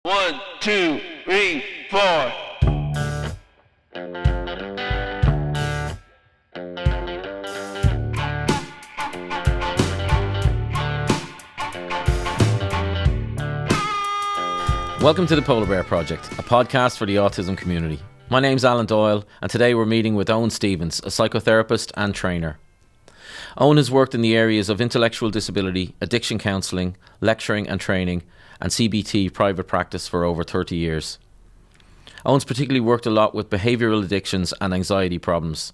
1, 2, 3, 4. Welcome to the Polar Bear Project, a podcast for the autism community. My name's Alan Doyle, and today we're meeting with Eoin Stephens, a psychotherapist and trainer. Eoin has worked in the areas of intellectual disability, addiction counselling, lecturing and training, and CBT Private Practice for over 30 years. Eoin's particularly worked a lot with behavioural addictions and anxiety problems.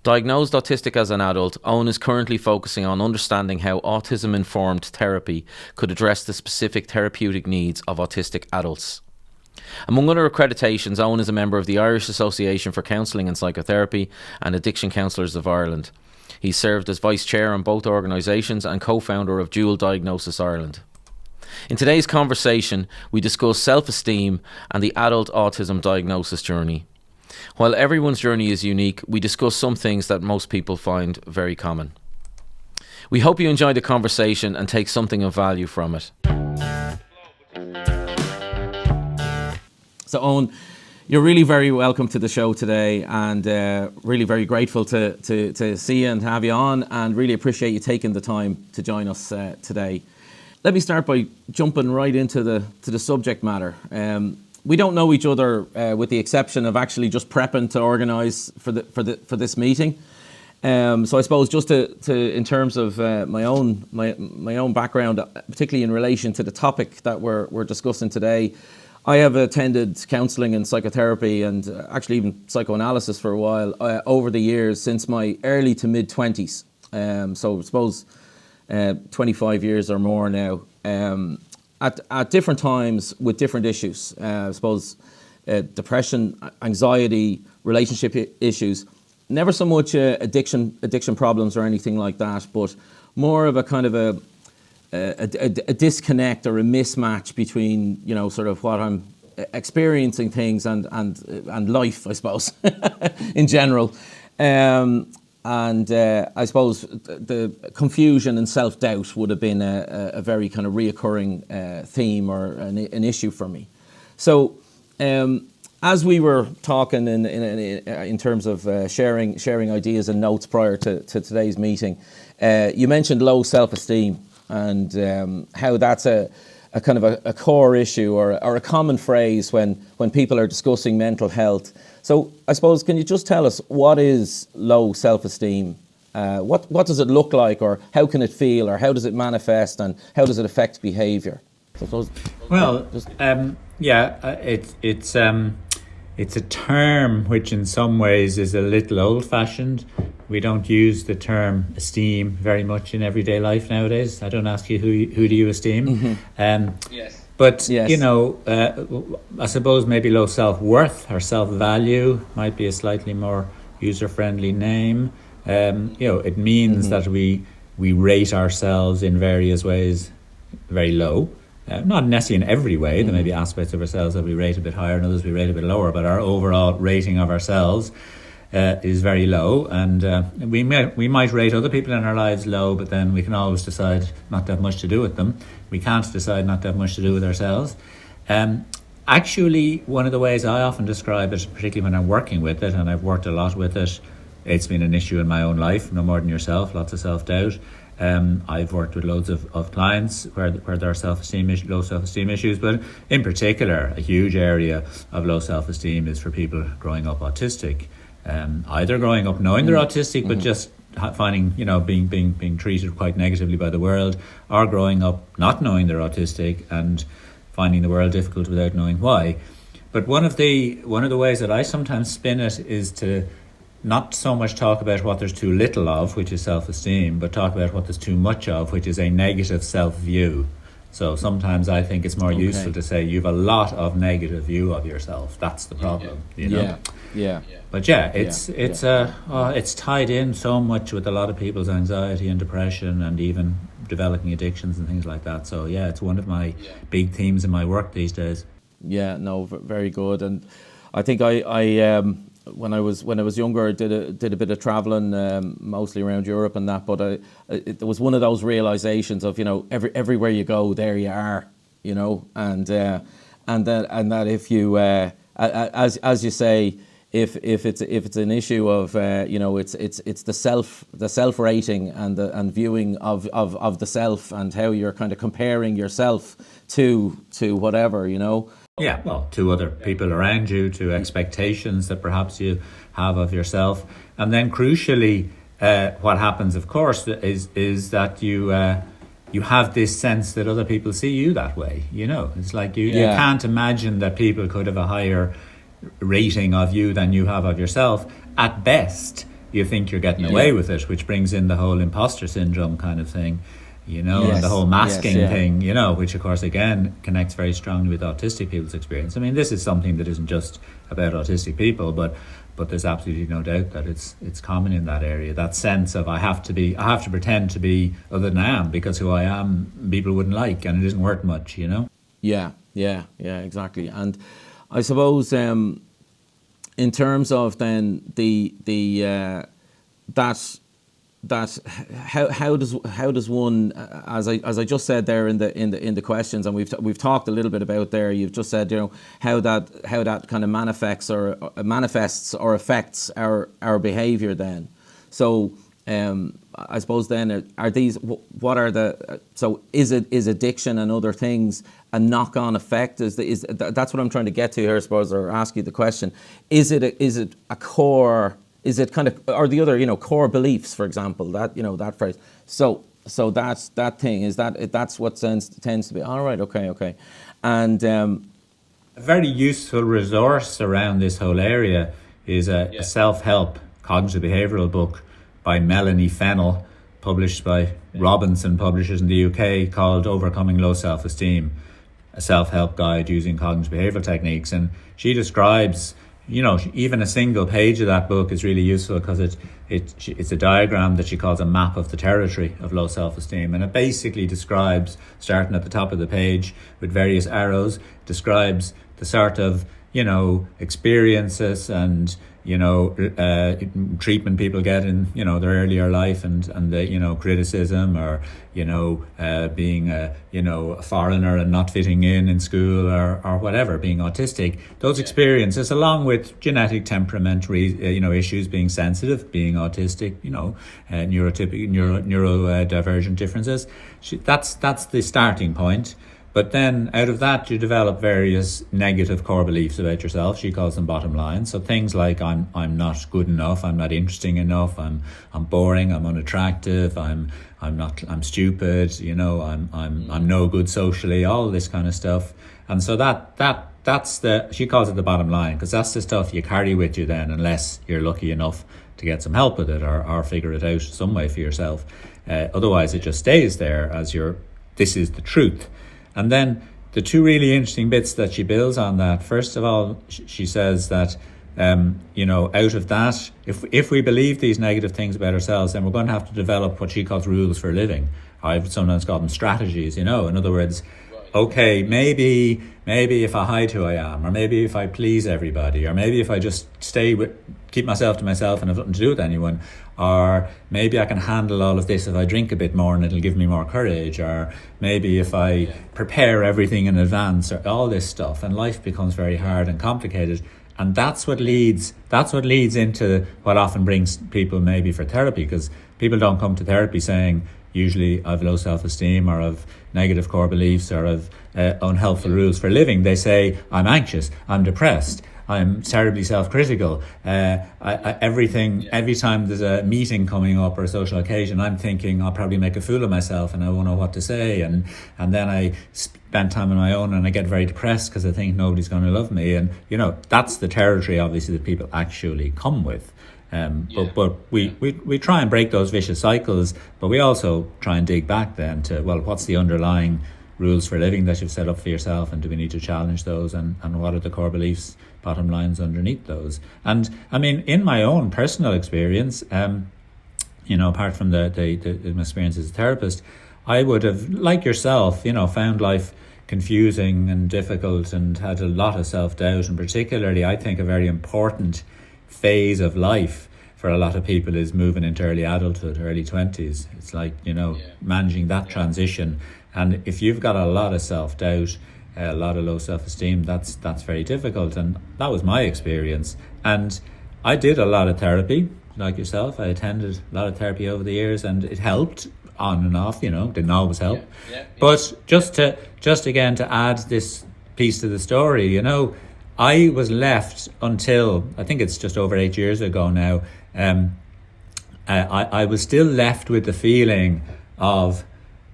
Diagnosed autistic as an adult, Eoin is currently focusing on understanding how Autism-Informed Therapy could address the specific therapeutic needs of autistic adults. Among other accreditations, Eoin is a member of the Irish Association for Counselling Psychotherapy and Addiction Counsellors of Ireland. He served as Vice Chair on both organisations and co-founder of Dual Diagnosis Ireland. In today's conversation, we discuss self-esteem and the adult autism diagnosis journey. While everyone's journey is unique, we discuss some things that most people find very common. We hope you enjoy the conversation and take something of value from it. So Eoin, you're really very welcome to the show today, and really very grateful to see you and have you on, and really appreciate you taking the time to join us today. Let me start by jumping right into the subject matter. We don't know each other with the exception of actually just prepping to organise for this meeting. So I suppose just to in terms of my own background, particularly in relation to the topic that we're discussing today, I have attended counselling and psychotherapy and actually even psychoanalysis for a while over the years since my early to mid 20s. So I suppose 25 years or more now. At different times with different issues, I suppose depression, anxiety, relationship issues, never so much addiction problems or anything like that, but more of a kind of a disconnect or a mismatch between, you know, sort of what I'm experiencing things and life, I suppose, in general. And I suppose the confusion and self-doubt would have been a very kind of reoccurring theme or an issue for me. So as we were talking in terms of sharing ideas and notes prior to today's meeting, you mentioned low self-esteem and how that's a kind of a core issue or a common phrase when people are discussing mental health. So I suppose, can you just tell us what is low self-esteem? What does it look like, or how can it feel, or how does it manifest, and how does it affect behaviour? So it's a term which in some ways is a little old-fashioned. We don't use the term esteem very much in everyday life nowadays. I don't ask you who do you esteem. Mm-hmm. Yes. But, yes. You know, I suppose maybe low self-worth or self-value might be a slightly more user-friendly name. You know, it means that we rate ourselves in various ways very low. Not necessarily in every way. There may be aspects of ourselves that we rate a bit higher and others we rate a bit lower, but our overall rating of ourselves is very low. And we might rate other people in our lives low, but then we can always decide not to have much to do with them. We can't decide not to have much to do with ourselves. Actually, one of the ways I often describe it, particularly when I'm working with it, and I've worked a lot with it, it's been an issue in my own life, no more than yourself, lots of self-doubt. I've worked with loads of clients where there are low self-esteem issues, but in particular, a huge area of low self-esteem is for people growing up autistic. Either growing up knowing they're autistic, but just finding, you know, being treated quite negatively by the world, or growing up not knowing they're autistic and finding the world difficult without knowing why. But one of the ways that I sometimes spin it is to not so much talk about what there's too little of, which is self-esteem, but talk about what there's too much of, which is a negative self-view. So sometimes I think it's more useful to say you've a lot of negative view of yourself. That's the problem, you know? Yeah. But it's tied in so much with a lot of people's anxiety and depression and even developing addictions and things like that. So yeah, it's one of my big themes in my work these days. Yeah, no, very good. And I think I when I was younger, I did a bit of travelling, mostly around Europe and that. But it was one of those realizations of, you know, everywhere you go, there you are, you know, and and that if you, as you say, if it's an issue of it's the self rating and viewing of the self, and how you're kind of comparing yourself to whatever, Yeah, well, to other people around you, to expectations that perhaps you have of yourself. And then crucially, what happens, of course, is that you have this sense that other people see you that way. It's like you can't imagine that people could have a higher rating of you than you have of yourself. At best, you think you're getting away with it, which brings in the whole imposter syndrome kind of thing. And the whole masking thing, which of course again connects very strongly with autistic people's experience. I mean, this is something that isn't just about autistic people, but there's absolutely no doubt that it's common in that area. That sense of I have to pretend to be other than I am, because who I am people wouldn't like, and it isn't worth much, Yeah, exactly. And I suppose in terms of then that how does one, as I just said there in the questions, and we've talked a little bit about there, you've just said how that kind of manifests or affects our behaviour then. So I suppose then are these, what are the, so is addiction and other things a knock-on effect? That's what I'm trying to get to here, I suppose, or ask you the question. Is it a core? Is it kind of, or the other, core beliefs, for example, that, that phrase. So that's that thing, that's what tends to be, all right, okay. And a very useful resource around this whole area is a self-help cognitive behavioural book by Melanie Fennell, published by Robinson Publishers in the UK, called Overcoming Low Self-Esteem, a self-help guide using cognitive behavioural techniques. And she describes, even a single page of that book is really useful, because it's a diagram that she calls a map of the territory of low self-esteem. And it basically describes, starting at the top of the page with various arrows, describes the sort of, experiences and, treatment people get in, their earlier life, and the, criticism, or, being a foreigner and not fitting in school, or whatever, being autistic. Those experiences, along with genetic temperament, issues, being sensitive, being autistic, neurotypical, neurodivergent differences. That's the starting point. But then out of that, you develop various negative core beliefs about yourself. She calls them bottom lines. So things like I'm not good enough, I'm not interesting enough, I'm boring, I'm unattractive, I'm stupid, I'm no good socially, all this kind of stuff. And so that's she calls it the bottom line, because that's the stuff you carry with you then, unless you're lucky enough to get some help with it, or figure it out some way for yourself. Otherwise, it just stays there as this is the truth. And then the two really interesting bits that she builds on that. First of all, she says that, out of that, if we believe these negative things about ourselves, then we're going to have to develop what she calls rules for living. I've sometimes called them strategies, In other words, okay, maybe if I hide who I am, or maybe if I please everybody, or maybe if I just keep myself to myself and have nothing to do with anyone, or maybe I can handle all of this if I drink a bit more and it'll give me more courage, or maybe if I prepare everything in advance, or all this stuff, and life becomes very hard and complicated. And that's what leads into what often brings people maybe for therapy, because people don't come to therapy saying, usually, I've low self-esteem, or I've negative core beliefs, or I've unhelpful rules for living. They say, I'm anxious, I'm depressed, I'm terribly self-critical. Every time there's a meeting coming up or a social occasion, I'm thinking I'll probably make a fool of myself and I won't know what to say. And then I spend time on my own and I get very depressed because I think nobody's going to love me. And, that's the territory, obviously, that people actually come with. But we try and break those vicious cycles, but we also try and dig back then to, well, what's the underlying rules for living that you've set up for yourself, and do we need to challenge those, and what are the core beliefs, bottom lines underneath those? And I mean, in my own personal experience, apart from the experience as a therapist, I would have, like yourself, found life confusing and difficult, and had a lot of self-doubt. And particularly, I think a very important phase of life for a lot of people is moving into early adulthood, early 20s. It's like, managing that transition. And if you've got a lot of self-doubt, a lot of low self-esteem, that's very difficult. And that was my experience. And I did a lot of therapy, like yourself. I attended a lot of therapy over the years, and it helped on and off, didn't always help. But just again to add this piece to the story, I was left until, I think it's just over 8 years ago now, I was still left with the feeling of,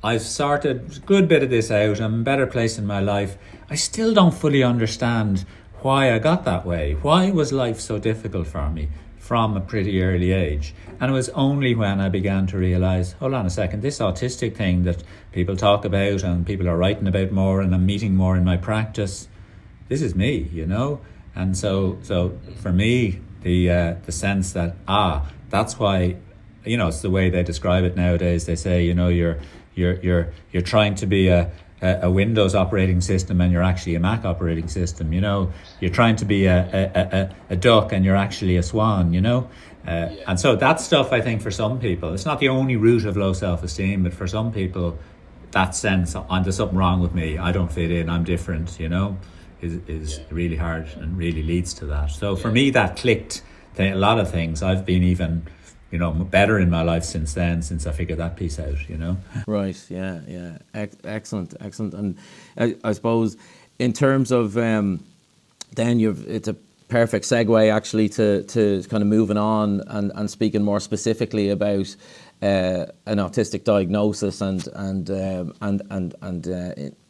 I've sorted a good bit of this out, I'm in a better place in my life. I still don't fully understand why I got that way. Why was life so difficult for me from a pretty early age? And it was only when I began to realise, hold on a second, this autistic thing that people talk about and people are writing about more and I'm meeting more in my practice, this is me, And so for me, the sense that, that's why, it's the way they describe it nowadays. They say, you're trying to be a Windows operating system and you're actually a Mac operating system. You're trying to be a duck and you're actually a swan. And so that stuff, I think, for some people, it's not the only root of low self-esteem, but for some people, that sense, there's something wrong with me, I don't fit in, I'm different, is really hard and really leads to that. So for me, that clicked a lot of things. I've been even better in my life since then, since I figured that piece out, Right, yeah. Excellent. And I suppose in terms of then it's a perfect segue actually to kind of moving on and speaking more specifically about an autistic diagnosis and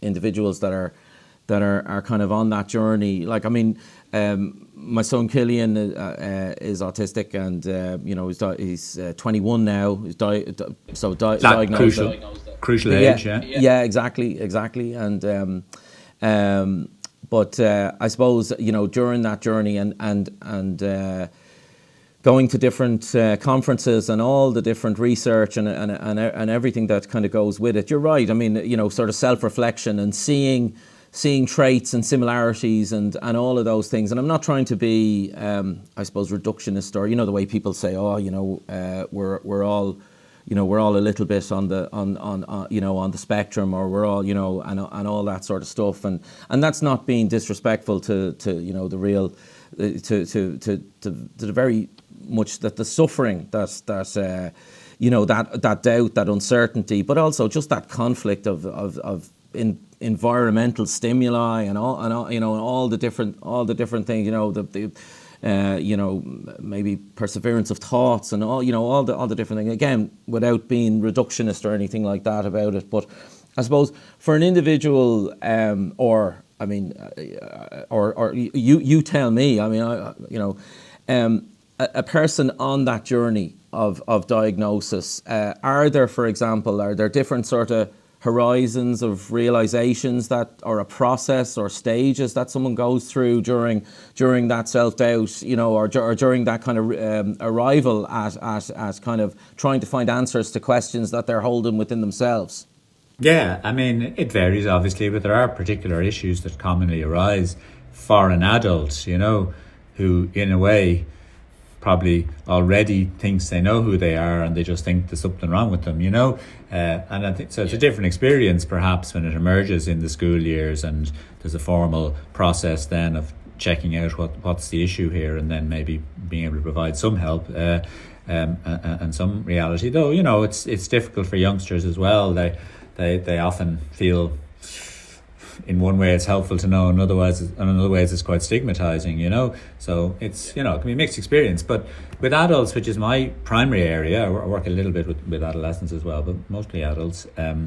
individuals that are kind of on that journey. Like, I mean, my son Killian is autistic, and he's 21 now. He's diagnosed. Crucial age, yeah, exactly, and but I suppose during that journey and going to different conferences and all the different research and everything that kind of goes with it. You're right. I mean, sort of self-reflection and seeing traits and similarities and all of those things. And I'm not trying to be, I suppose, reductionist, or the way people say, we're all a little bit on the spectrum, or we're all and all that sort of stuff. And that's not being disrespectful to the real to the very much that the suffering that's that doubt, that uncertainty, but also just that conflict of environmental stimuli and all the different things, maybe perseverance of thoughts and all the different things, again, without being reductionist or anything like that about it. But I suppose for an individual, or you tell me, a person on that journey of diagnosis, are there different sort of horizons of realizations that, or a process or stages that someone goes through during that self-doubt, or during that kind of arrival at kind of trying to find answers to questions that they're holding within themselves? Yeah, I mean, it varies obviously, but there are particular issues that commonly arise for an adult, who in a way probably already thinks they know who they are, and they just think there's something wrong with them, and I think so. It's a different experience perhaps when it emerges in the school years, and there's a formal process then of checking out what's the issue here, and then maybe being able to provide some help and some reality. Though it's difficult for youngsters as well. They often feel, in one way it's helpful to know, in other ways it's quite stigmatizing, so it's it can be a mixed experience. But with adults, which is my primary area, I work a little bit with adolescents as well, but mostly adults, I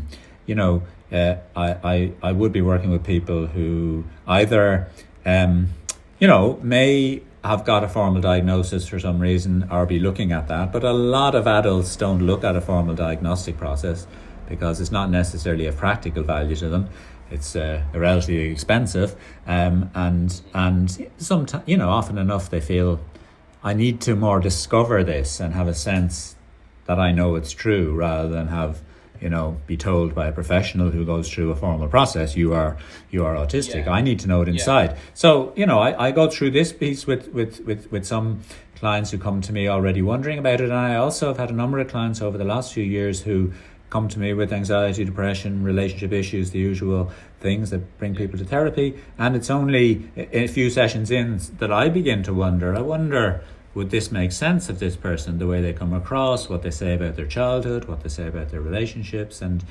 would be working with people who either may have got a formal diagnosis for some reason, or be looking at that. But a lot of adults don't look at a formal diagnostic process because it's not necessarily of practical value to them. It's relatively expensive, and sometimes, often enough they feel, I need to more discover this and have a sense that I know it's true, rather than have be told by a professional who goes through a formal process, you are autistic. I need to know it inside. Yeah. So I go through this piece with some clients who come to me already wondering about it, and I also have had a number of clients over the last few years who come to me with anxiety, depression, relationship issues, the usual things that bring people to therapy. And it's only a few sessions in that I begin to wonder, would this make sense of this person, the way they come across, what they say about their childhood, what they say about their relationships? And,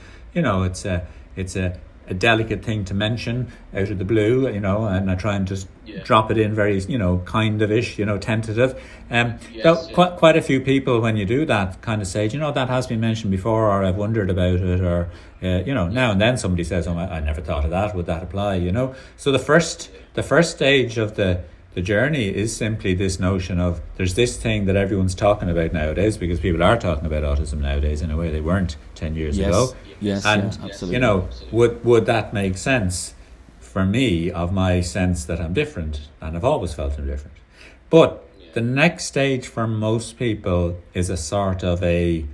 it's a delicate thing to mention out of the blue, and I try and just drop it in very, kind of ish, tentative. Quite a few people, when you do that, kind of say, that has been mentioned before, or I've wondered about it, or, now and then somebody says, oh, I never thought of that. Would that apply? So the first stage of the journey is simply this notion of there's this thing that everyone's talking about nowadays, because people are talking about autism nowadays in a way they weren't 10 years ago. Yes, and absolutely. Would that make sense for me, of my sense that I'm different, and I've always felt I'm different. But the next stage for most people is a sort of a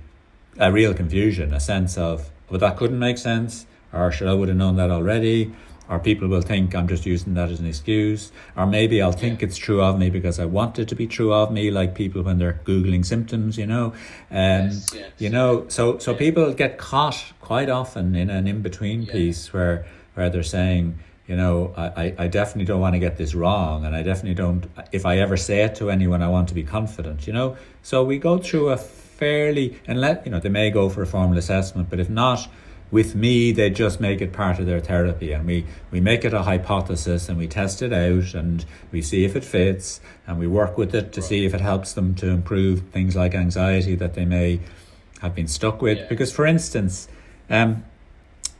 real confusion, a sense of, well, that couldn't make sense, or I would have known that already. Or people will think I'm just using that as an excuse. Or maybe I'll think it's true of me because I want it to be true of me, like people when they're Googling symptoms, So people get caught quite often in an in-between piece where they're saying, I definitely don't want to get this wrong, and I definitely don't, if I ever say it to anyone, I want to be confident, So we go through a fairly, and they may go for a formal assessment, but if not, with me, they just make it part of their therapy, and we make it a hypothesis, and we test it out, and we see if it fits, and we work with it to see if it helps them to improve things like anxiety that they may have been stuck with. Because, for instance,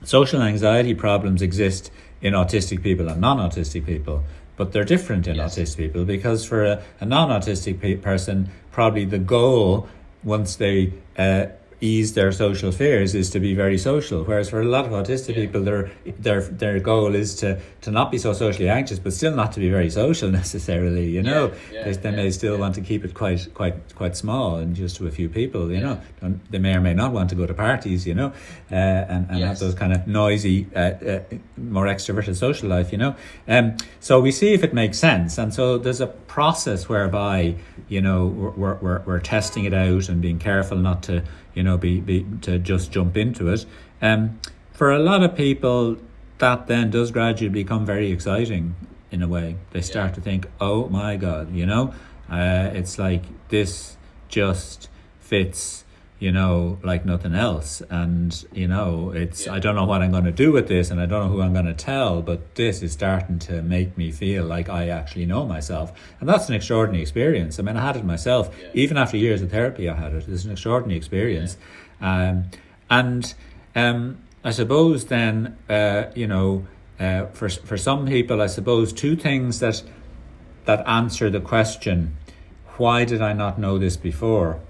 social anxiety problems exist in autistic people and non-autistic people, but they're different in autistic people, because for a non-autistic person, probably the goal, once they ease their social fears, is to be very social, whereas for a lot of autistic people, their goal is to not be so socially anxious, but still not to be very social necessarily. They may still want to keep it quite small and just to a few people. They may or may not want to go to parties. And have those kind of noisy, more extroverted social life. So we see if it makes sense, and so there's a process whereby we're testing it out and being careful not to to just jump into it. For a lot of people, that then does gradually become very exciting in a way. They start to think, oh my God, it's like this just fits, like nothing else. And, I don't know what I'm going to do with this, and I don't know who I'm going to tell, but this is starting to make me feel like I actually know myself. And that's an extraordinary experience. I mean, I had it myself. Even after years of therapy, I had it. It's an extraordinary experience. I suppose then, for some people, I suppose two things that answer the question, why did I not know this before?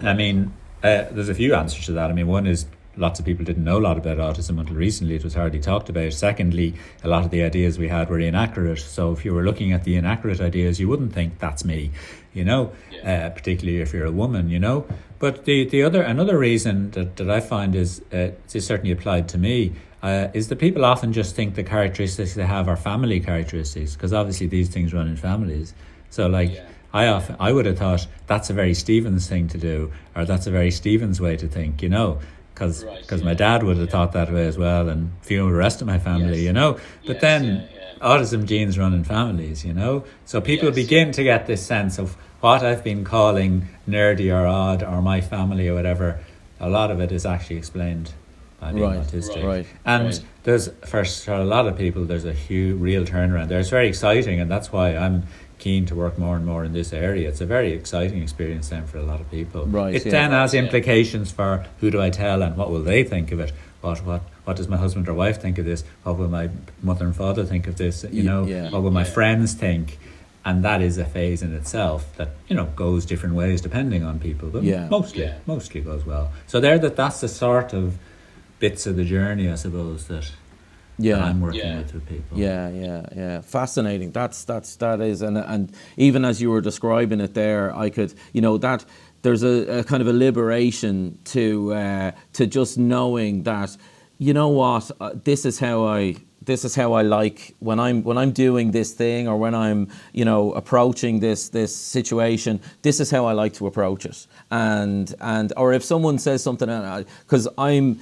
I mean, there's a few answers to that. I mean, one is lots of people didn't know a lot about autism until recently. It was hardly talked about. Secondly, a lot of the ideas we had were inaccurate. So if you were looking at the inaccurate ideas, you wouldn't think that's me, particularly if you're a woman, But another reason that I find is certainly applied to me, is that people often just think the characteristics they have are family characteristics, because obviously these things run in families. So I would have thought that's a very Stephens thing to do, or that's a very Stephens way to think, because my dad would have thought that way as well, and a few of the rest of my family, But then autism genes run in families, So people begin to get this sense of what I've been calling nerdy or odd or my family or whatever. A lot of it is actually explained by being autistic. And there's, for a lot of people, there's a huge real turnaround there. It's very exciting, and that's why I'm keen to work more and more in this area. It's a very exciting experience then for a lot of people. It then has implications for who do I tell and what will they think of it. What does my husband or wife think of this? What will my mother and father think of this? What will my friends think? And that is a phase in itself that goes different ways depending on people, but mostly goes well. So that's the sort of bits of the journey, I suppose, that I'm working with people. Fascinating. That is, and even as you were describing it there, I could, that there's a kind of a liberation to just knowing that, this is how I this is how I like when I'm doing this thing, or when I'm, you know, approaching this situation, this is how I like to approach it. And or if someone says something, because I'm,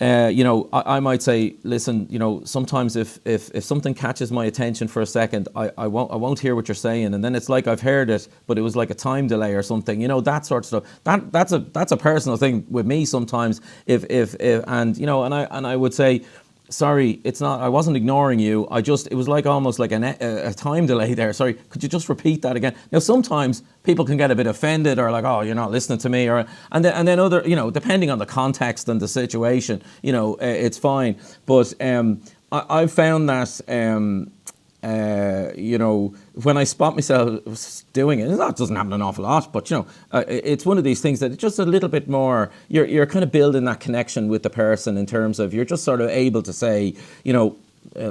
you know, I might say, listen, you know, sometimes if something catches my attention for a second, I won't hear what you're saying, and then it's like I've heard it, but it was like a time delay or something, you know, that sort of stuff. That's a personal thing with me sometimes. If and you know, and I would say, sorry, it's not, I wasn't ignoring you. It was like almost like a time delay there. Sorry, could you just repeat that again? Now, sometimes people can get a bit offended, or like, oh, you're not listening to me, and then other, you know, depending on the context and the situation, you know, it's fine. But I've found that, you know, when I spot myself doing it, that doesn't happen an awful lot, but, you know, it's one of these things that it's just a little bit more, you're kind of building that connection with the person, in terms of you're just sort of able to say, you know,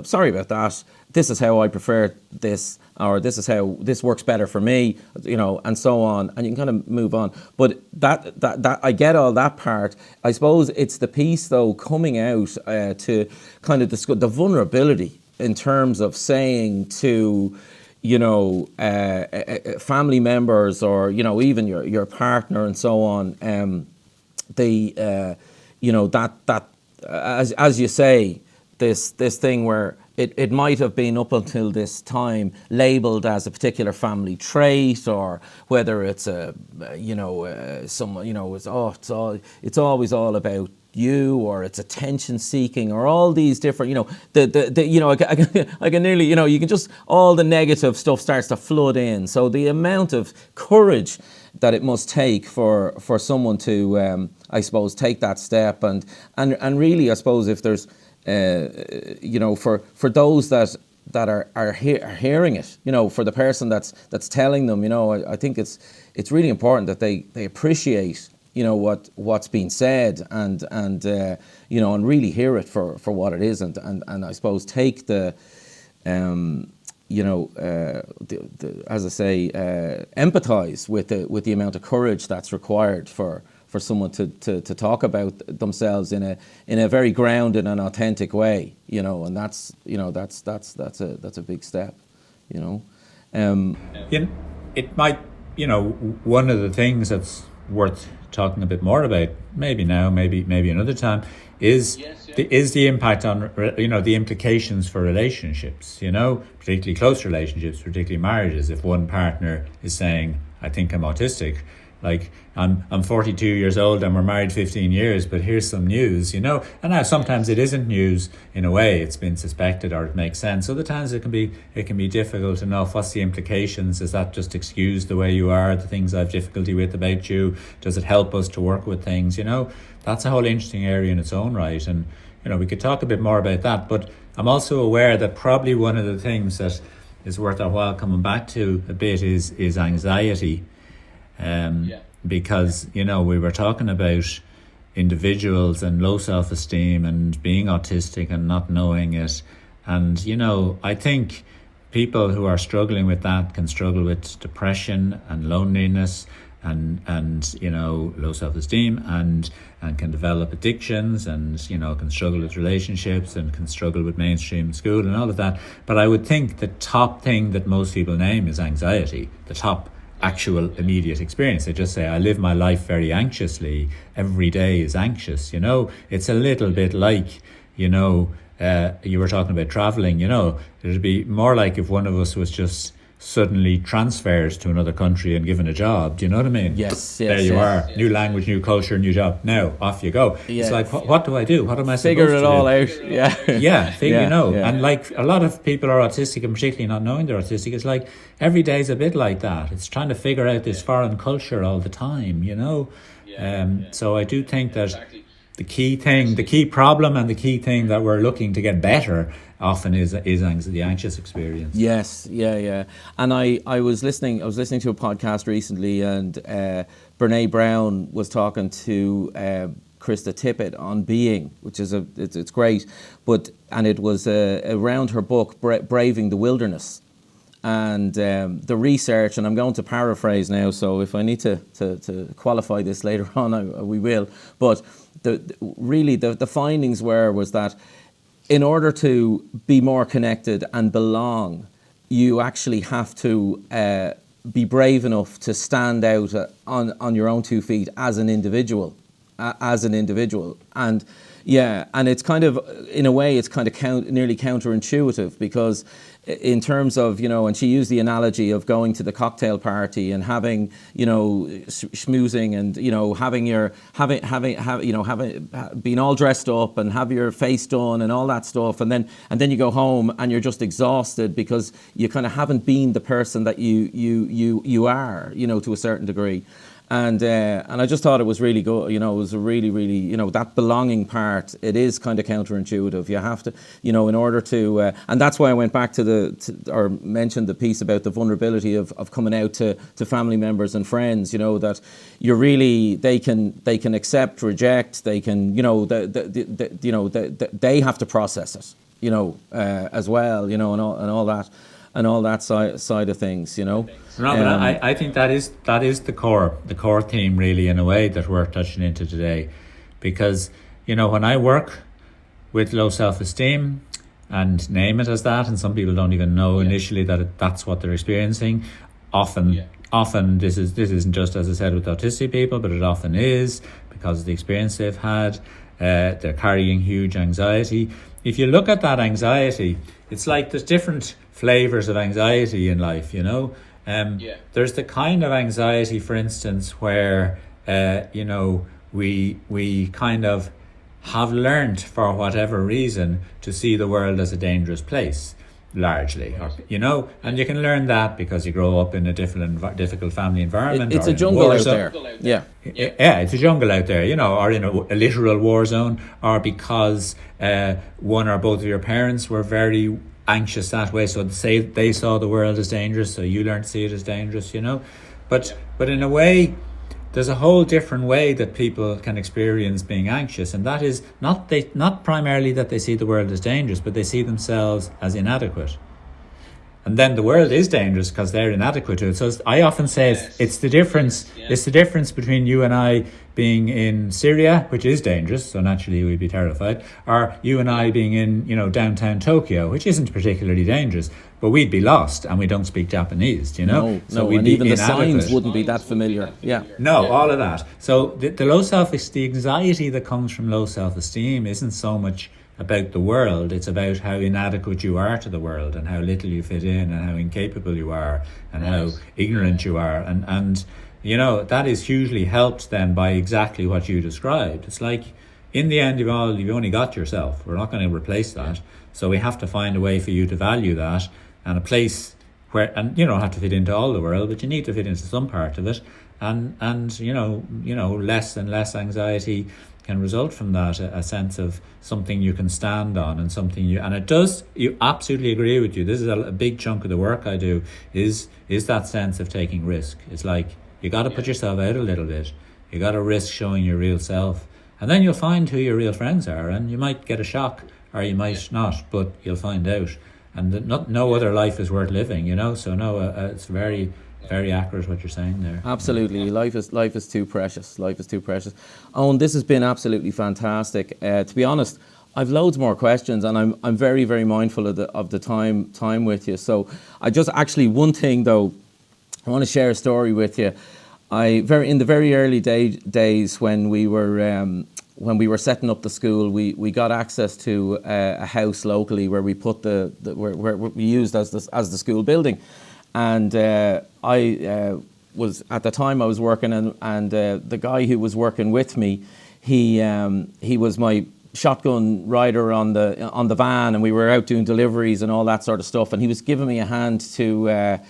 sorry about that, this is how I prefer this, or this is how this works better for me, you know, and so on, and you can kind of move on. But that I get all that part. I suppose it's the piece, though, coming out to kind of discuss the vulnerability, in terms of saying to, you know, family members, or, you know, even your partner and so on, you know, that as you say, this thing where it might have been up until this time labelled as a particular family trait, or whether it's someone, you know, it's always all about you, or it's attention seeking, or all these different, you know, you know, I can nearly, you know, you can just, all the negative stuff starts to flood in. So the amount of courage that it must take for someone to, I suppose, take that step, and really, I suppose, if there's, you know, for those that are hearing it, you know, for the person that's telling them, you know, I think it's really important that they appreciate, you know, what's being said, and you know, and really hear it for what it is, and I suppose take the, you know, as I say, empathise with the amount of courage that's required for someone to talk about themselves in a very grounded and authentic way, you know, and that's a big step, you know. It might, you know, one of the things that's worth talking a bit more about, maybe now, maybe another time, is the impact on, you know, the implications for relationships, you know, particularly close relationships, particularly marriages. If one partner is saying, I think I'm autistic, like, I'm 42 years old and we're married 15 years, but here's some news, you know. And now sometimes it isn't news in a way, it's been suspected, or it makes sense. Other times it can be difficult enough. What's the implications? Does that just excuse the way you are, the things I've difficulty with about you? Does it help us to work with things, you know? That's a whole interesting area in its own right. And, you know, we could talk a bit more about that. But I'm also aware that probably one of the things that is worth a while coming back to a bit is anxiety. Because, you know, we were talking about individuals and low self-esteem and being autistic and not knowing it. And, you know, I think people who are struggling with that can struggle with depression and loneliness and you know, low self-esteem, and can develop addictions, and, you know, can struggle with relationships, and can struggle with mainstream school and all of that. But I would think the top thing that most people name is anxiety, the top actual immediate experience. They just say, I live my life very anxiously. Every day is anxious, you know. It's a little bit like, you know, you were talking about travelling, you know. It'd be more like if one of us was just suddenly transferred to another country and given a job. Do you know what I mean? Yes. There you are. New language, new culture, new job. Now, off you go. It's like, what do I do? What am I supposed to do? Figure it all out. Yeah. Yeah, you know. Yeah. And like a lot of people are autistic, and particularly not knowing they're autistic, it's like every day is a bit like that. It's trying to figure out this foreign culture all the time, you know. So I do think that the key problem and the key thing that we're looking to get better often is the anxious experience. Yes, yeah. And I was listening to a podcast recently, and Brene Brown was talking to Krista Tippett on being, which is it's great, and it was around her book Braving the Wilderness, and the research, and I'm going to paraphrase now, so if I need to qualify this later on, we will, but the findings was that in order to be more connected and belong, you actually have to be brave enough to stand out on your own 2 feet as an individual, and yeah, and it's kind of, in a way, it's kind of nearly counterintuitive, because in terms of, and she used the analogy of going to the cocktail party and having, schmoozing and, being all dressed up and have your face done and all that stuff. And then you go home and you're just exhausted because you kind of haven't been the person that you are, to a certain degree. And I just thought it was really good. It was a really, really, that belonging part, it is kind of counterintuitive. You have to, in order to, and that's why I went back or mentioned the piece about the vulnerability of coming out to family members and friends, that you're really, they can accept, reject, they can, they have to process it, as well, and all that side of things, No, but I think that is the core theme, really, in a way, that we're touching into today, because when I work with low self-esteem, and name it as that, and some people don't even know initially that that's what they're experiencing. Often this isn't just, as I said, with autistic people, but it often is because of the experience they've had. They're carrying huge anxiety. If you look at that anxiety, it's like there's different flavors of anxiety in life, There's the kind of anxiety, for instance, where, we kind of have learned, for whatever reason, to see the world as a dangerous place, largely, and you can learn that because you grow up in a difficult family environment. It's a jungle out there. Yeah, it's a jungle out there, or in a literal war zone, or because one or both of your parents were very anxious that way, so they saw the world as dangerous, so you learned to see it as dangerous, But in a way, there's a whole different way that people can experience being anxious, and that is not primarily that they see the world as dangerous, but they see themselves as inadequate. And then the world is dangerous because they're inadequate to it. So I often say it's the difference. It's the difference between you and I being in Syria, which is dangerous, so naturally we'd be terrified, or you and I being in, downtown Tokyo, which isn't particularly dangerous, but we'd be lost and we don't speak Japanese, No, so we'd and be even the inadequate. signs wouldn't be that familiar. Yeah. No, all of that. So the low self-esteem, the anxiety that comes from low self-esteem isn't so much about the world, it's about how inadequate you are to the world and how little you fit in and how incapable you are and how ignorant you are, and that is hugely helped then by exactly what you described. It's like, in the end, you've only got yourself. We're not going to replace that, so we have to find a way for you to value that, and a place where, and you don't have to fit into all the world, but you need to fit into some part of it, and less and less anxiety can result from that, a sense of something you can stand on, and you absolutely agree with you. This is a big chunk of the work I do, is that sense of taking risk. It's like, you got to put yourself out a little bit. You got to risk showing your real self, and then you'll find who your real friends are, and you might get a shock, or you might not, but you'll find out. And no other life is worth living, So no, it's very, very accurate what you're saying there. Absolutely, life is too precious. Life is too precious. Owen, this has been absolutely fantastic. To be honest, I've loads more questions, and I'm very, very mindful of the time with you. So I just actually, one thing though, I want to share a story with you. In the very early days when we were setting up the school, we got access to a house locally where we put where we used as the school building. And I was, at the time I was working, and the guy who was working with me, he was my shotgun rider on the van, and we were out doing deliveries and all that sort of stuff. And he was giving me a hand to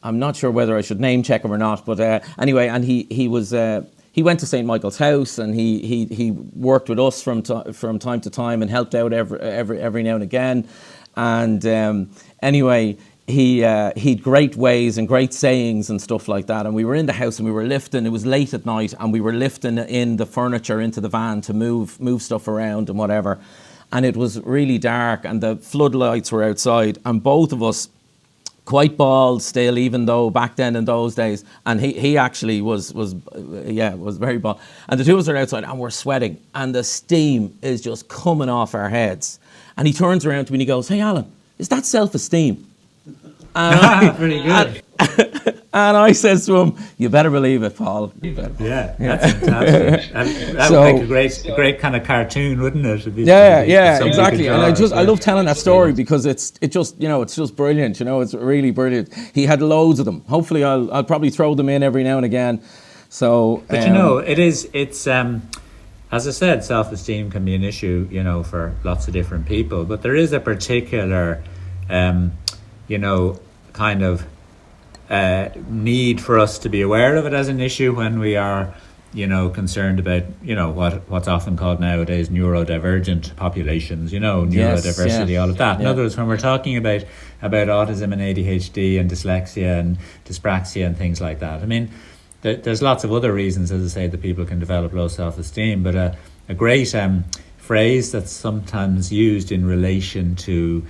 I'm not sure whether I should name check him or not, but anyway, and he went to St. Michael's House, and he worked with us from time to time and helped out every now and again. And anyway, he'd great ways and great sayings and stuff like that. And we were in the house and we were lifting. It was late at night, and we were lifting in the furniture into the van to move stuff around and whatever. And it was really dark, and the floodlights were outside, and both of us quite bald still, even though back then in those days, and he actually was very bald. And the two of us are outside and we're sweating and the steam is just coming off our heads. And he turns around to me and he goes, "Hey Alan, is that self-esteem?" Pretty good. And I says to him, "You better believe it, Paul. You better." Yeah, that's fantastic. That would make a great kind of cartoon, wouldn't it? Exactly. And I love telling that story because it's just brilliant. It's really brilliant. He had loads of them. Hopefully, I'll probably throw them in every now and again. So, but it's as I said, self-esteem can be an issue, for lots of different people. But there is a particular, kind of need for us to be aware of it as an issue when we are, concerned about, what's often called nowadays neurodivergent populations, neurodiversity, all of that. In other words, when we're talking about autism and ADHD and dyslexia and dyspraxia and things like that, I mean, there's lots of other reasons, as I say, that people can develop low self-esteem, but a great phrase that's sometimes used in relation to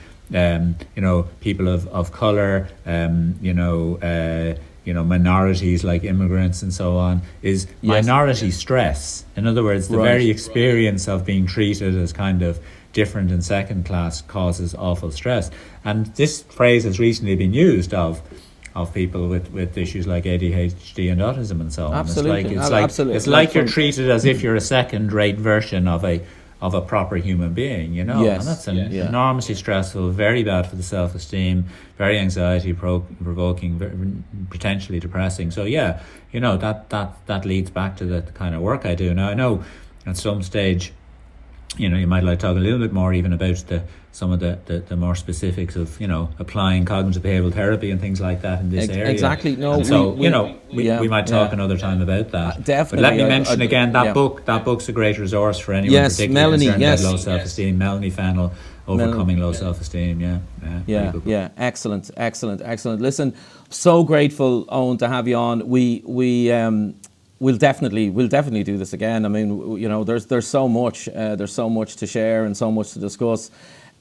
people of colour, minorities like immigrants and so on, is minority stress. In other words, the very experience of being treated as kind of different and second class causes awful stress. And this phrase has recently been used of people with issues like ADHD and autism and so on. Absolutely. It's like you're treated as if you're a second-rate version of a proper human being, Yes. And that's enormously stressful, very bad for the self-esteem, very anxiety provoking, potentially depressing. So that leads back to the kind of work I do. Now I know at some stage, you might like to talk a little bit more even about some of the more specifics of, applying cognitive behavioural therapy and things like that in this area. Exactly. No, and so, we might talk another time about that. Definitely. But let me mention again that book. That book's a great resource for anyone particularly Melanie, concerned about low self-esteem. Melanie Fennell, Overcoming Low Self-Esteem. Excellent. Listen, so grateful, Eoin, to have you on. We'll definitely do this again. I mean, there's so much to share and so much to discuss.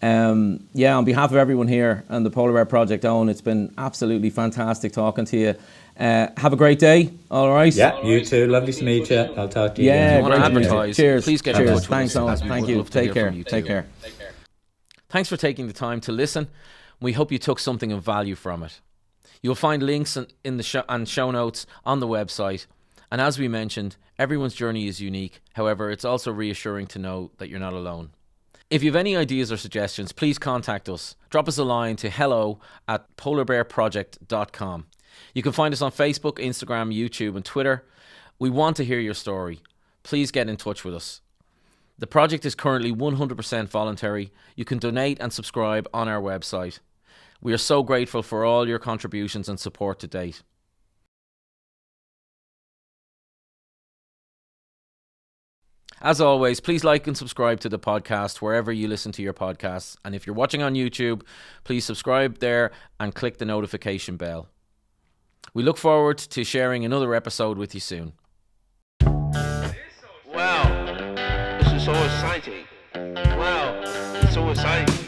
On behalf of everyone here and the Polar Bear Project, Eoin, it's been absolutely fantastic talking to you. Have a great day. All right. Yeah, you too. Lovely to meet you. I'll talk to you. Yeah, if you want to advertise, cheers. Please get in touch with Thanks, us. Eoin. Thank you. Take care. Thanks for taking the time to listen. We hope you took something of value from it. You'll find links in the show notes on the website. And as we mentioned, everyone's journey is unique. However, it's also reassuring to know that you're not alone. If you have any ideas or suggestions, please contact us. Drop us a line to hello@polarbearproject.com. You can find us on Facebook, Instagram, YouTube and Twitter. We want to hear your story. Please get in touch with us. The project is currently 100% voluntary. You can donate and subscribe on our website. We are so grateful for all your contributions and support to date. As always, please like and subscribe to the podcast wherever you listen to your podcasts. And if you're watching on YouTube, please subscribe there and click the notification bell. We look forward to sharing another episode with you soon. Wow, this is so exciting. Wow, it's so exciting.